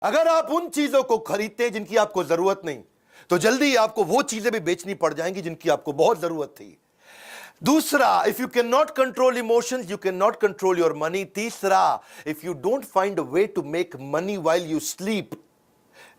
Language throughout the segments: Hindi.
अगर आप उन चीजों को खरीदते हैं जिनकी आपको जरूरत नहीं, तो जल्दी ही आपको वो चीजें भी बेचनी पड़ जाएंगी जिनकी आपको बहुत जरूरत थी। दूसरा, if you can not control emotions, you can not control your money. तीसरा, if you don't find a way to make money while you sleep,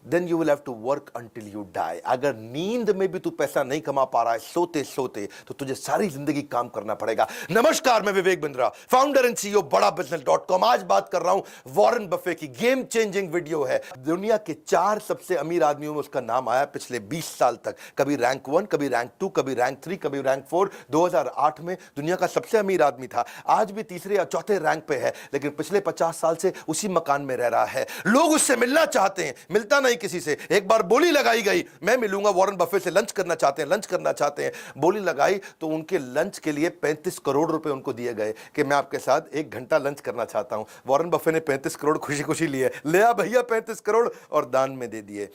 then you will have to work until you die. अगर नींद में भी तू पैसा नहीं कमा पा रहा है सोते सोते, तो तुझे सारी जिंदगी काम करना पड़ेगा। नमस्कार, मैं Vivek Bindra, founder and CEO बड़ा बिजनेस.com। आज बात कर रहा हूं वॉरेन बफे की। गेम चेंजिंग वीडियो है। दुनिया के 4 सबसे अमीर आदमियों में उसका नाम आया पिछले 20 साल तक। कभी रैंक 1, कभी रैंक 2, कभी रैंक 3, कभी रैंक 4। 2008 में दुनिया का सबसे अमीर आदमी था। आज भी तीसरे या चौथे रैंक पे है, लेकिन पिछले 50 साल से उसी मकान में रह रहा है। लोग उससे मिलना चाहते हैं, मिलता नहीं किसी से। एक बार बोली लगाई गई, मैं मिलूंगा वॉरेन बफे से, लंच करना चाहते हैं। बोली लगाई तो उनके लंच के लिए 35 करोड़ रुपए उनको दिए गए कि मैं आपके साथ 1 घंटा लंच करना चाहता हूं। वॉरेन बफे ने 35 करोड़ खुशी खुशी लिए, ले आ भैया 35 करोड़, और दान में दे दिए।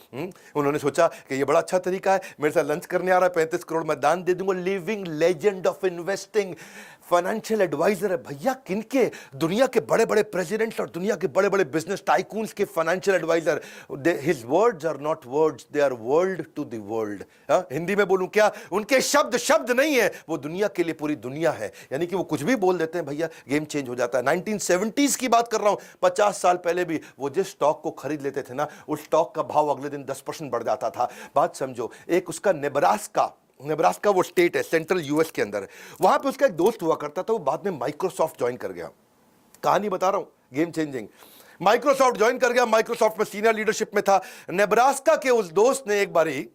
उन्होंने सोचा कि ये बड़ा अच्छा तरीका है, मेरे साथ लंच करने आ रहा है, 35 करोड़ मैं दान दे दूंगा। Living legend of investing, financial adviser है भैया। किनके? दुनिया के बड़े बड़े प्रेसिडेंट्स और दुनिया के बड़े बड़े बिजनेस टाइकून्स के financial adviser. His words are not words, they are world to the world. Hindi में बोलूं क्या? उनके शब्द शब्द नहीं है, वो दुनिया के लिए पूरी दुनिया है। यानी कि वो कुछ भी बोल देते हैं भैया, गेम चेंज हो जाता है। 1970s की बात कर रहा हूं, 50 साल पहले भी वो जिस स्टॉक को खरीद लेते थे ना, उस स्टॉक का भाव अगले दिन 10% बढ़ जाता था। बात समझो। एक उसका नेब्रास्का वो स्टेट है सेंट्रल यूएस के अंदर, वहां पे उसका एक दोस्त हुआ करता था, वो बाद में माइक्रोसॉफ्ट ज्वाइन कर गया। कहानी बता रहा हूं, गेम चेंजिंग। माइक्रोसॉफ्ट ज्वाइन कर गया, माइक्रोसॉफ्ट में सीनियर लीडरशिप में था। नेब्रास्का के उस दोस्त ने एक बारी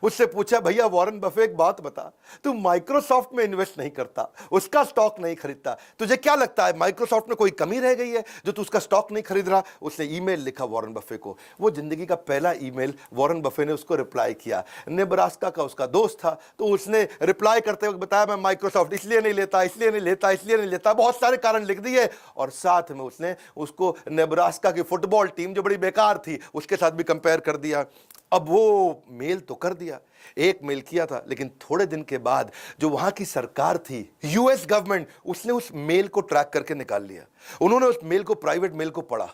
उससे पूछा, भैया वॉरेन बफे एक बात बता, तू माइक्रोसॉफ्ट में इन्वेस्ट नहीं करता, उसका स्टॉक नहीं खरीदता, तुझे क्या लगता है माइक्रोसॉफ्ट में कोई कमी रह गई है जो तू उसका स्टॉक नहीं खरीद रहा? उसने ईमेल लिखा वॉरेन बफे को। वो जिंदगी का पहला ईमेल वॉरेन बफे ने उसको रिप्लाई किया। नेब्रास्का का उसका दोस्त था, तो उसने रिप्लाई करते वक्त बताया, मैं माइक्रोसॉफ्ट इसलिए नहीं लेता, बहुत सारे कारण लिख दिए। और साथ में उसने उसको नेब्रास्का की फुटबॉल टीम जो बड़ी बेकार थी उसके साथ भी कंपेयर कर दिया। अब वो मेल तो कर दिया, एक मेल किया था, लेकिन थोड़े दिन के बाद जो वहां की सरकार थी, यूएस गवर्नमेंट, उसने उस मेल को ट्रैक करके निकाल लिया। उन्होंने उस मेल को, प्राइवेट मेल को पढ़ा,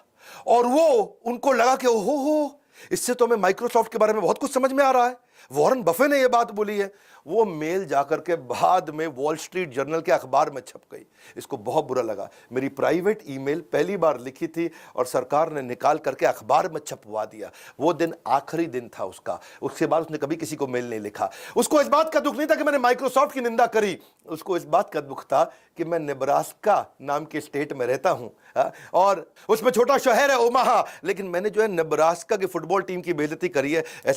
और वो उनको लगा कि ओहो, इससे तो हमें माइक्रोसॉफ्ट के बारे में बहुत कुछ समझ में आ रहा है। वॉरेन बफे ने यह बात बोली है। वो मेल जाकर के बाद में वॉल स्ट्रीट जर्नल के अखबार में छप गई। इसको बहुत बुरा लगा, मेरी प्राइवेट ईमेल पहली बार लिखी थी और सरकार ने निकाल करके अखबार में छपवा दिया। वो दिन आखिरी दिन था उसका, उसके बाद उसने कभी किसी को मेल नहीं लिखा। उसको इस बात का दुख नहीं था कि मैंने माइक्रोसॉफ्ट की निंदा करी, उसको इस बात का दुख था कि मैं नेब्रास्का नाम के स्टेट में रहता हूं, और उसमें छोटा शहर है ओमाहा, लेकिन मैंने जो है नेब्रास्का की फुटबॉल टीम की बेइज्जती करी है। ऐसा